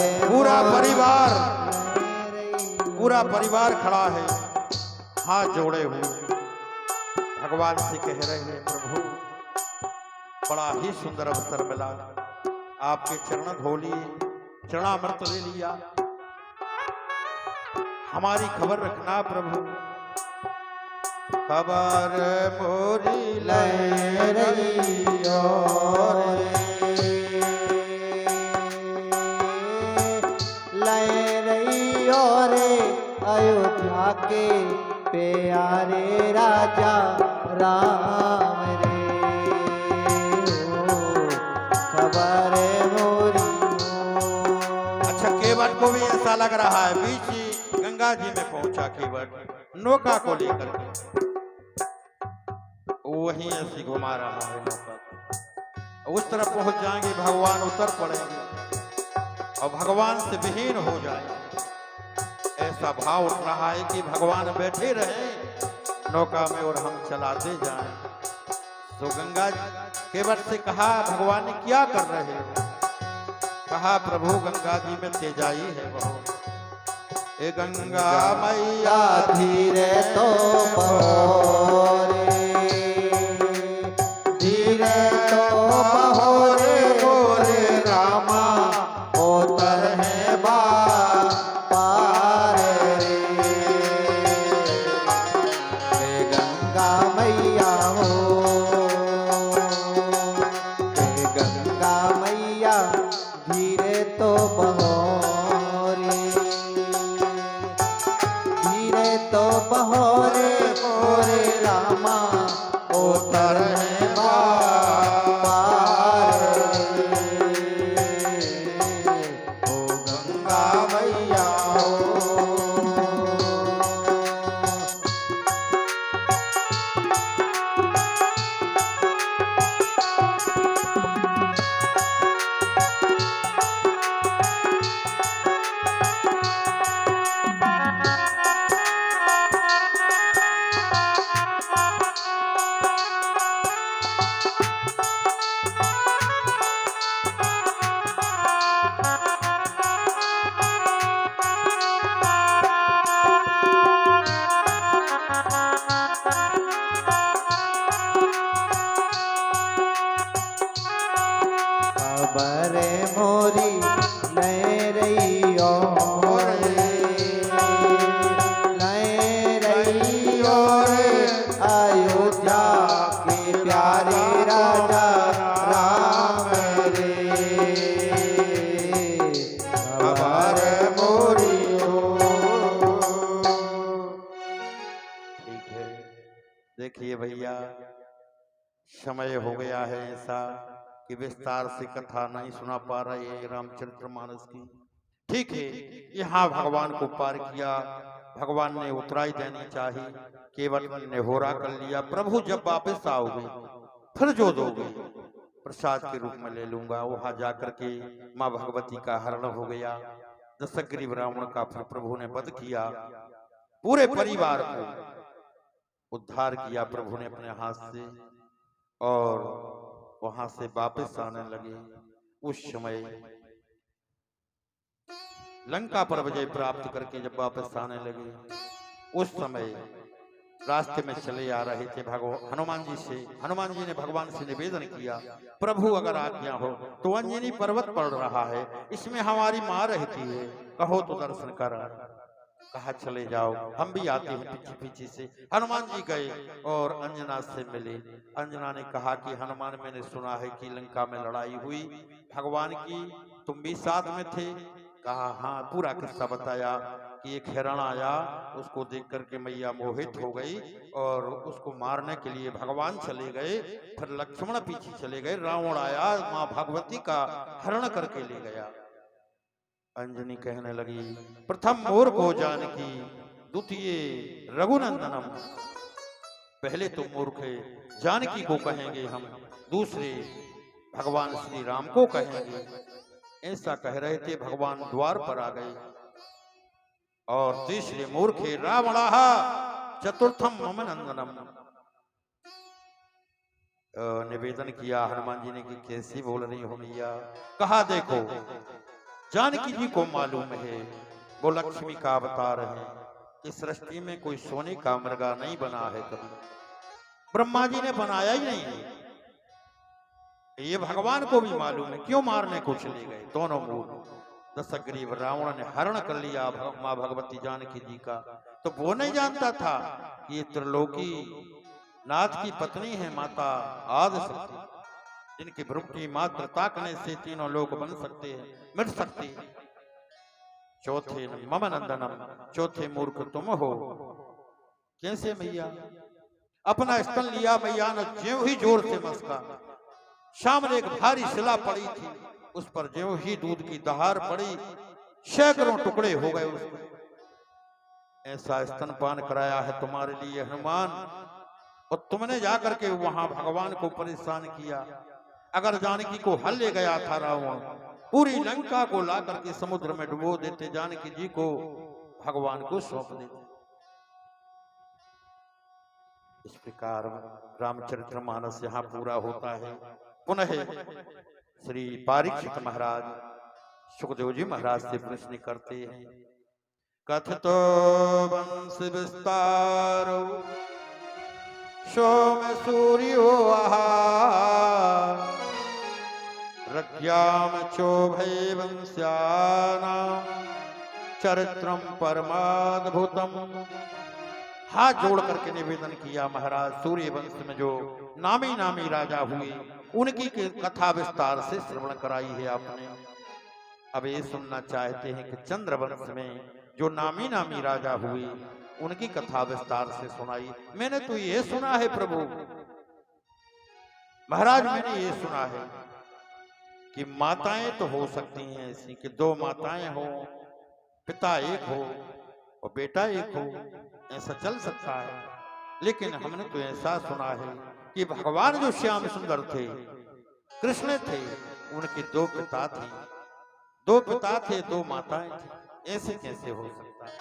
पूरा परिवार खड़ा है, हाथ जोड़े हुए भगवान से कह रहे हैं, प्रभु बड़ा ही सुंदर अवसर मिला, आपके चरण धो लिए, चरणामृत ले लिया, हमारी खबर रखना प्रभु। खबर मोरी ले रही रे अयोध्या के प्यारे राजा राम रे हो खबर मोरी। अच्छा, केवट को भी ऐसा लग रहा है, बीच गंगा जी में पहुंचा केवट नौका को लेकर के, वहीं ऐसी घुमा रहा है नौका। उस तरफ पहुंच जाएंगे, भगवान उतर पड़ेंगे और भगवान से विहीन हो जाएंगे। ऐसा भाव उठ रहा है कि भगवान बैठे रहे नौका में और हम चलाते जाएं। तो गंगा केवट से कहा, भगवान ने क्या कर रहे हो? कहा, प्रभु गंगा जी में तेजाई है बहुत। ए गंगा मैया धीरे तो बहोरे, धीरे तो बहोरे गोरे रामा उतर है पार रे। हे गंगा मैया हो, हे गंगा मैया धीरे तो बहोरे, धीरे तो बहोरे गोरे रामा उतर है पार रे। ओ गंगा मैया हो। खबर मोरी ले रही रे अयोध्या के प्यारे राजा राम रे। खबर मोरी ठीक है। देखिए भैया, समय हो गया है ऐसा कि विस्तार से कथा नहीं सुना पा रहे रामचरितमानस की। ठीक है, यहाँ भगवान को पार किया, भगवान ने उतराई देनी चाहिए, केवल ने होरा कर लिया, प्रभु जब वापस आओगे फिर जो दोगे प्रसाद के रूप में ले लूंगा। वहां जाकर के माँ भगवती का हरण हो गया, दशग्रीव रावण का फिर प्रभु ने वध किया, पूरे परिवार को उद्धार किया प्रभु ने अपने हाथ से। और वहां से वापस आने लगे। उस समय लंका पर विजय प्राप्त करके जब वापस आने लगे, उस समय रास्ते में चले आ रहे थे हनुमान जी से। हनुमान जी ने भगवान से निवेदन किया, प्रभु अगर आज्ञा हो तो अंजनी पर्वत पड़ रहा है, इसमें हमारी माँ रहती है, कहो तो दर्शन कर। कहा चले जाओ, हम भी आते हैं पीछे पीछे से। हनुमान जी गए और अंजना से मिले। अंजना ने कहा कि हनुमान, मैंने सुना है कि लंका में लड़ाई हुई भगवान की, तुम भी साथ में थे। कहा हाँ। पूरा किस्सा बताया कि एक हिरण आया, उसको देख करके मैया मोहित हो गई और उसको मारने के लिए भगवान चले गए। फिर लक्ष्मण पीछे चले गए, रावण आया, माँ भगवती का हरण करके ले गया। अंजनी कहने लगी, प्रथम मोर को जानकी, द्वितीय रघुनंदनम। पहले तो मूर्ख जानकी को कहेंगे हम, दूसरे भगवान श्री राम को कहेंगे। ऐसा कह रहे थे, भगवान द्वार पर आ गए। और तीसरे मूर्खे रावणाः, चतुर्थम मम नंदनम। निवेदन किया हनुमान जी ने कि कैसी बोल रही हो मैया। कहा देखो, जानकी जी को मालूम है वो लक्ष्मी का अवतार है, इस सृष्टि में कोई सोने का मृगा नहीं बना है कभी, ब्रह्मा जी ने बनाया ही नहीं है। ये भगवान को भी मालूम है, क्यों मारने को चले गए दोनों मूर्ख। दशग्रीव रावण ने हरण कर लिया माँ भगवती जानकी जी का, तो वो नहीं जानता था कि ये त्रिलोकी नाथ की पत्नी है माता आदिशक्ति, जिनकी भ्रुकुटी मात्र ताकने से तीनों लोग बन सकते हैं, मिट सकते हैं। चौथे मम नंदनम, चौथे मूर्ख तुम हो। कैसे मैया? अपना स्तन लिया मैया ने, ज्यों ही जोर से मस्का, सामने एक भारी शिला पड़ी थी, उस पर ज्यों ही दूध की दहार पड़ी, सैकड़ों टुकड़े हो गए उसमें। ऐसा स्तनपान कराया है तुम्हारे लिए हनुमान, और तुमने जाकर के वहां भगवान को परेशान किया। अगर जानकी को हल ले गया था रावण, पूरी लंका को ला करके समुद्र में डुबो देते, जानकी जी को भगवान को सौंप देते। इस प्रकार रामचरितमानस यहाँ पूरा होता है। पुनः श्री परीक्षित महाराज सुखदेव जी महाराज से प्रश्न करते हैं, कथितो वंश विस्तारो सोम सूर्यो रज्ञाम चोभय वंश्यानां चरित्रम परमाद्भुतम। हाथ जोड़ करके निवेदन किया, महाराज सूर्य वंश में जो नामी नामी राजा हुए उनकी कथा विस्तार से श्रवण कराई है आपने। अब ये सुनना चाहते हैं कि चंद्र वंश में जो नामी नामी राजा हुए उनकी कथा विस्तार से सुनाई। मैंने तो ये सुना है प्रभु महाराज, मैंने ये सुना है कि माताएं तो हो सकती हैं ऐसी कि दो माताएं हो, पिता एक हो और बेटा एक हो, ऐसा चल सकता है। लेकिन हमने तो ऐसा सुना है कि भगवान जो श्याम सुंदर थे, कृष्ण थे, उनके दो पिता थे, दो पिता थे, दो माताएं थी। ऐसे कैसे हो सकता है?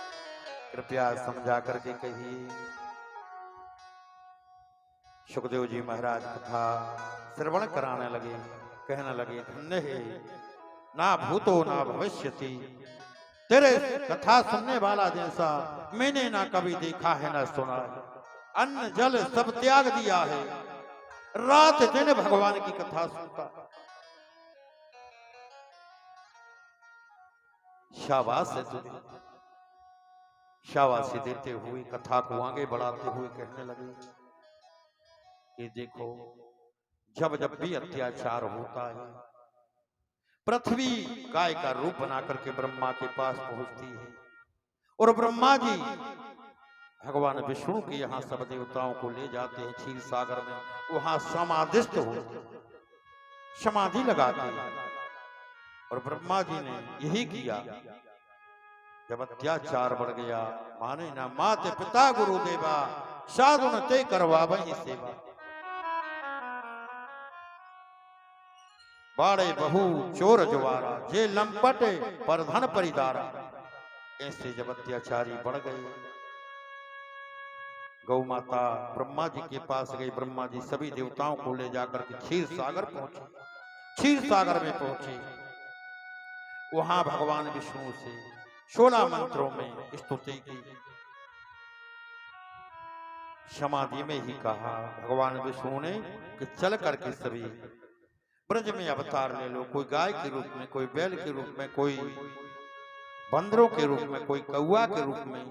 कृपया समझा करके कहिए। सुखदेव जी महाराज कथा श्रवण कराने लगे, कहने लगे, धन्य है ना भूतो ना भविष्यति, तेरे कथा सुनने वाला जैसा मैंने ना कभी देखा है ना सुना है। अन्न जल सब त्याग दिया है, रात दिन भगवान की कथा सुनता। शाबाश है तुझे। शाबाशी देते हुए कथा को आगे बढ़ाते हुए कहने लगे कि देखो, जब जब भी अत्याचार होता है, पृथ्वी गाय का रूप बना करके ब्रह्मा के पास पहुंचती है, और ब्रह्मा जी भगवान विष्णु के यहाँ सब देवताओं को ले जाते हैं क्षीर सागर में, वहां समाधिस्थ हो समाधि लगाते हैं। और ब्रह्मा जी ने यही किया। जब अत्याचार बढ़ गया, माने ना माते पिता गुरु देवा, साधु न ते करवा वही सेवा। बाड़े बहु चोर जुआरा, जे लंपट पर धन परिदारा। ऐसे जब अत्याचारी बढ़ गए, गौ माता ब्रह्मा जी के पास गई। ब्रह्मा जी सभी देवताओं को ले जाकर के क्षीर सागर पहुंचे। क्षीर सागर में पहुंचे, वहां भगवान विष्णु से 16 मंत्रों में स्तुति की। समाधि में ही कहा भगवान विष्णु ने कि चल करके सभी ब्रज में अवतार ले लो, कोई गाय के रूप में, कोई बैल के रूप में, कोई बंदरों के रूप में, कोई कौआ के रूप में,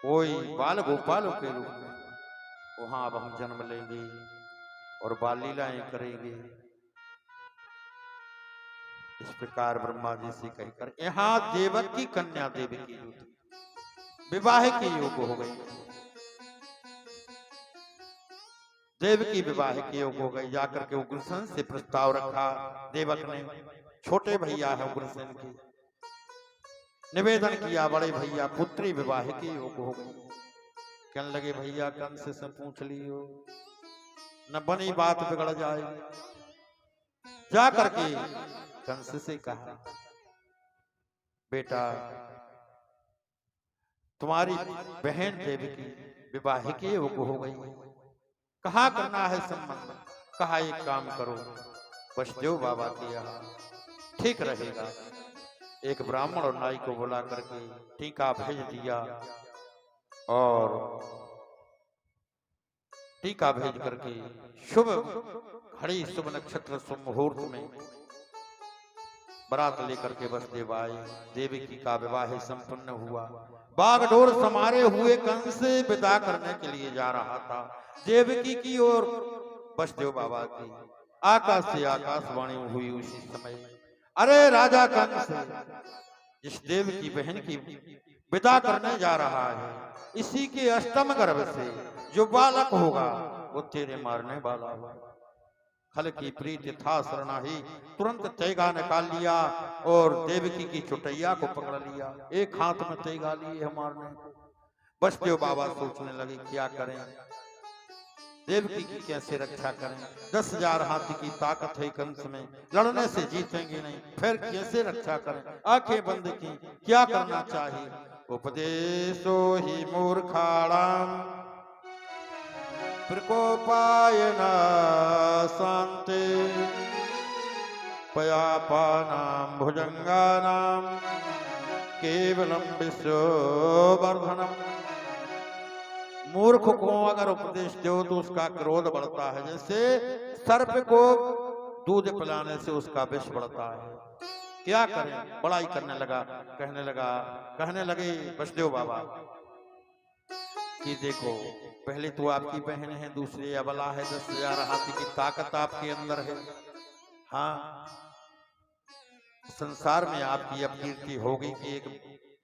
कोई बाल गोपालों के रूप में। वहां अब हम जन्म लेंगे और बाल लीलाएं करेंगे। इस प्रकार ब्रह्मा जी से कहकर यहाँ देवक की कन्या देवकी विवाह के योग हो गई। देवकी विवाह के योग हो गई। जाकर के उग्रसेन से प्रस्ताव रखा देवक ने। छोटे भैया है उग्रसेन के, निवेदन किया बड़े भैया पुत्री विवाह के योग हो गई। कहने लगे भैया कंस से पूछ लियो, न बनी बात बिगड़ जाएगी। जा करके कंस से कहा बेटा तुम्हारी बहन देवकी विवाह के योग हो गई, कहाँ करना है संबंध? कहा एक काम करो वसुदेव बाबा के यहाँ ठीक रहेगा। एक ब्राह्मण और नाई को बुला करके टीका भेज दिया और टीका भेज करके शुभ घड़ी शुभ नक्षत्र शुभ मुहूर्त में बारात लेकर के वसुदेव आए। देवकी का विवाह संपन्न हुआ। बागडोर समारे हुए कंस से विदा करने के लिए जा रहा था देवकी की ओर वसुदेव बाबा की। आकाश से आकाशवाणी हुई उसी समय, अरे राजा कंस जिस देव की बहन की विदा करने जा रहा है, इसी के अष्टम गर्भ से जो बालक होगा वो तेरे मारने वाला होगा। खल की प्रीति था शरणा ही, तुरंत तेगा निकाल लिया और देवकी की चुटैया को पकड़ लिया। एक हाथ में तेगा लिए मारने को। वसुदेव बाबा सोचने लगे क्या करें, देवकी की कैसे रक्षा करें। 10,000 हाथी की ताकत है कंस में, लड़ने से जीतेंगे नहीं, फिर कैसे रक्षा करें। आंखें बंद की, क्या करना चाहिए। उपदेशो ही मूर्खाणाम प्रकोपाय न शांति पयापानाम भुजंगानाम केवलम विश्ववर्धनम। मूर्ख को अगर उपदेश दो तो उसका क्रोध बढ़ता है, जैसे सर्प को दूध पिलाने से उसका विष बढ़ता है। क्या करें, बड़ाई करने लगा। कहने लगे वसुदेव बाबा कि देखो पहले तो आपकी बहन है, दूसरी अबला है, 10,000 हाथी की ताकत आपके अंदर है। हाँ, संसार में आपकी अपकीर्ति हो गई कि एक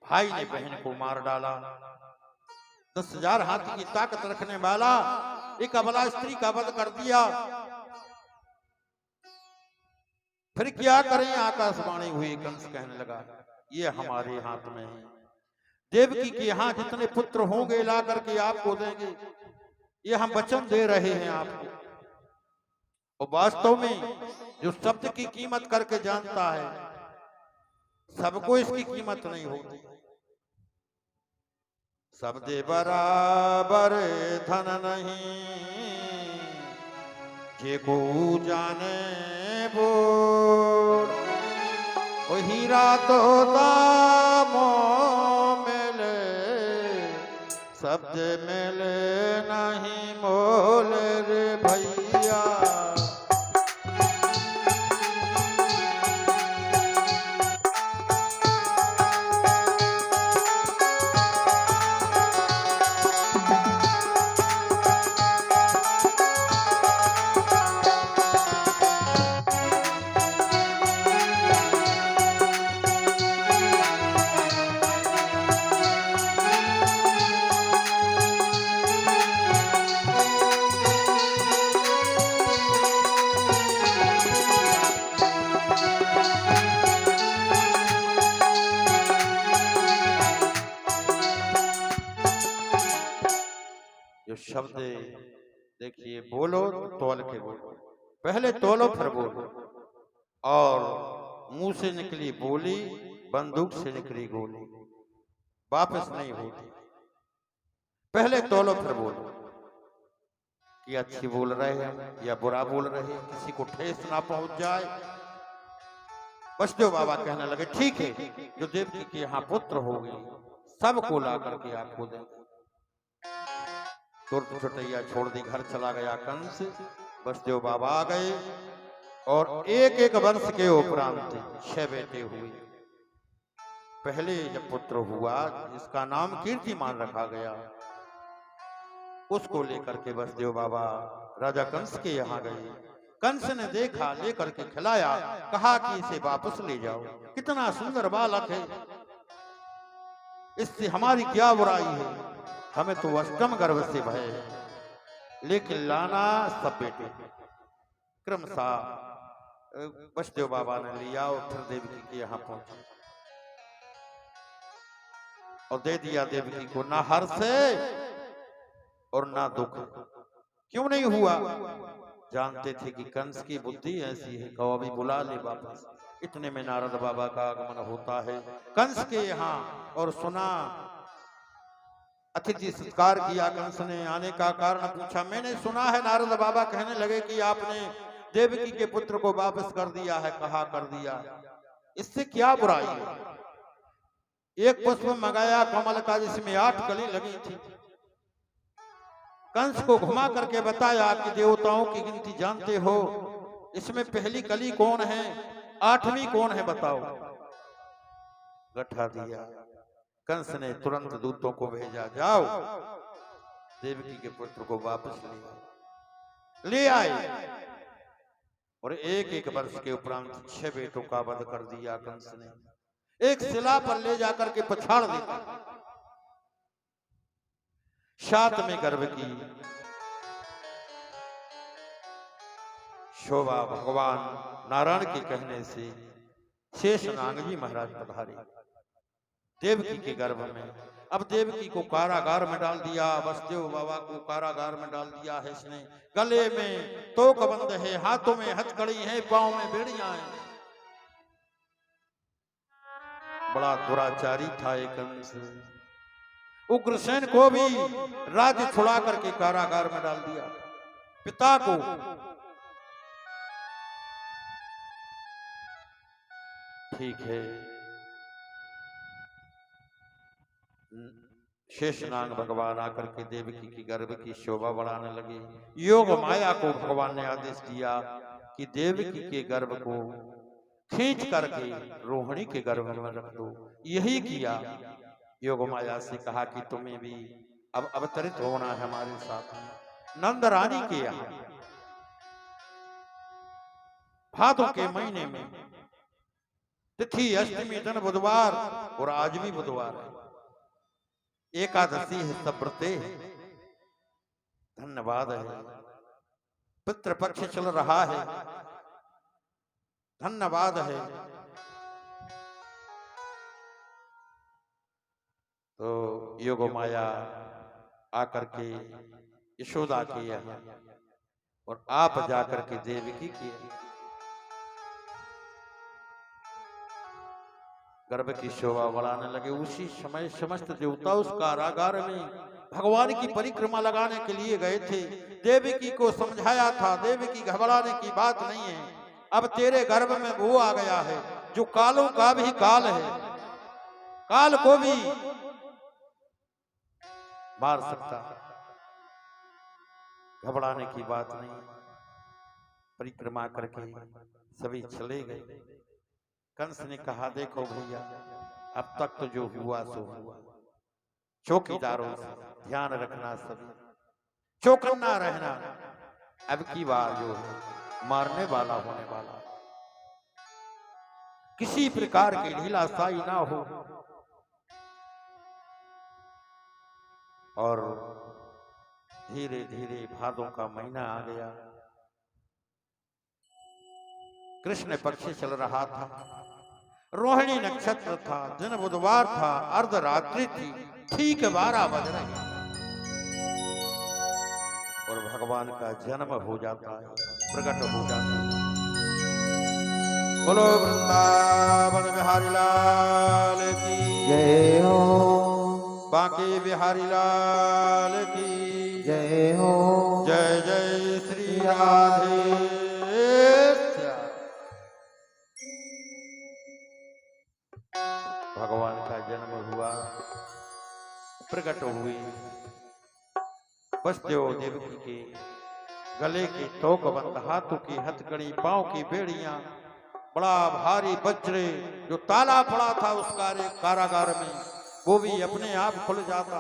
भाई ने बहन को मार डाला। 10,000 हाथी की ताकत रखने वाला एक अबला स्त्री का वध कर दिया, फिर क्या करें। आकाशवाणी हुई, कंस कहने लगा ये हमारे हाथ में है। देवकी के यहाँ जितने पुत्र होंगे ला करके आपको देंगे, ये हम वचन दे रहे हैं आपको। और वास्तव में जो शब्द की कीमत करके जानता है, सबको इसकी कीमत नहीं होती। सबदे बराबर धन नहीं, जे को जाने बोल। ओ हीरा तो दामो मिले, शब्द मिले नहीं मोल रे भैया। शब्द देखिए, बोलो तो तोल के बोलो, पहले तोलो फिर बोलो। और मुंह से निकली बोली बंदूक से निकली गोली, वापस नहीं होती। पहले तोलो फिर बोलो कि अच्छी बोल रहे हैं या बुरा बोल रहे हैं, किसी को ठेस ना पहुंच जाए। वसुदेव बाबा कहने लगे ठीक है, जो देवकी के यहाँ पुत्र होगी सबको ला करके आपको दे। तुरंत छुटैया छोड़ दी, घर चला गया कंस। वसुदेव बाबा आ गए और एक एक वर्ष के उपरांत 6 बेटे हुए। पहले जब पुत्र हुआ जिसका नाम कीर्तिमान रखा गया, उसको लेकर के वसुदेव बाबा राजा कंस के यहाँ गए। कंस ने देखा, लेकर के खिलाया, कहा कि इसे वापस ले जाओ, कितना सुंदर बालक है, इससे हमारी क्या बुराई है, हमें तो अष्टम गर्भ से भय है, लेकिन लाना सब बेटे। क्रमशः वसुदेव बाबा ने लिया और फिर देवकी के यहाँ पहुंचे और दे दिया देवकी को। ना हर्ष और ना दुख। क्यों नहीं हुआ? जानते थे कि कंस की बुद्धि ऐसी है, कहो अभी बुला ले वापस। इतने में नारद बाबा का आगमन होता है कंस के यहाँ और सुना। अतिथि सत्कार किया कंस ने, आने का कारण पूछा। मैंने सुना है, नारद बाबा कहने लगे कि आपने देवकी के पुत्र को वापस कर दिया है। कहा कर दिया, इससे क्या बुराई है? एक पुष्प मंगाया कमल का जिसमें 8 कली लगी थी। कंस को घुमा करके बताया कि देवताओं की गिनती जानते हो, इसमें पहली कली कौन है, 8वीं कौन है बताओ। गठा दिया। कंस ने तुरंत दूतों को भेजा, जाओ देवकी के पुत्र को वापस ले आए। और एक एक वर्ष के उपरांत 6 बेटों का वध कर दिया कंस ने। एक शिला पर ले जाकर के पछाड़ दिया। 7वें गर्भ की शोभा भगवान नारायण के कहने से शेषनाग जी महाराज पधारे देवकी के गर्भ में। अब देवकी को कारागार में डाल दिया, वसुदेव बाबा को कारागार में डाल दिया है इसने। गले में तोक बंद है, हाथों में हथकड़ी है, पांव में बेड़ियां हैं। बड़ा दुराचारी था एक कंस। उग्रसेन को भी राज्य छुड़ा करके कारागार में डाल दिया। पिता को ठीक है, शेषनाग भगवान आकर के देवकी की गर्भ की शोभा बढ़ाने लगे। योग माया को भगवान ने आदेश दिया कि देवकी के गर्भ को खींच करके रोहिणी के गर्भ में रख दो। यही किया। योग माया से कहा कि तुम्हें भी अब अवतरित होना है हमारे साथ नंद रानी के यहाँ। भादों के महीने में तिथि अष्टमी दिन बुधवार, और आज भी बुधवार है। एकादशी है, सब्रते धन्यवाद है। पितृपक्ष चल रहा है, धन्यवाद है। तो योग माया आकर के यशोदा के यहाँ और आप जाकर के देवकी की गर्भ की शोभा बढ़ाने लगे। उसी समय समस्त देवता उस कारागार में भगवान की परिक्रमा लगाने के लिए गए थे। देवकी को समझाया था, देवकी घबराने की बात नहीं है, अब तेरे गर्भ में वो आ गया है जो कालों का भी काल है, काल को भी मार सकता, घबराने की बात नहीं। परिक्रमा करके सभी चले गए। कंस ने कहा, देखो भैया, अब तक तो जो हुआ सो हुआ। चौकीदारों से ध्यान रखना, सभी चौकन्ना रहना। अब की बार जो है मारने वाला होने वाला, किसी प्रकार की ढीलासाई ना हो। और धीरे धीरे भादों का महीना आ गया। कृष्ण पक्ष चल रहा था, रोहिणी नक्षत्र था, दिन बुधवार था, अर्धरात्रि थी, ठीक 12 बज रहे और भगवान का जन्म हो जाता है, प्रकट हो जाता है। बोलो वृंदावन बिहारी लाल की जय हो। बांके बांके बिहारी लाल की जय हो। जय जय श्री राधे श्याम। भगवान का जन्म हुआ, प्रकट हुई वसुदेव देवकी के गले की तोक बंद, हाथों की हथकड़ी, पांव की बेड़ियां, बड़ा भारी वज्र जो ताला पड़ा था उस कारागार में वो भी अपने आप खुल जाता।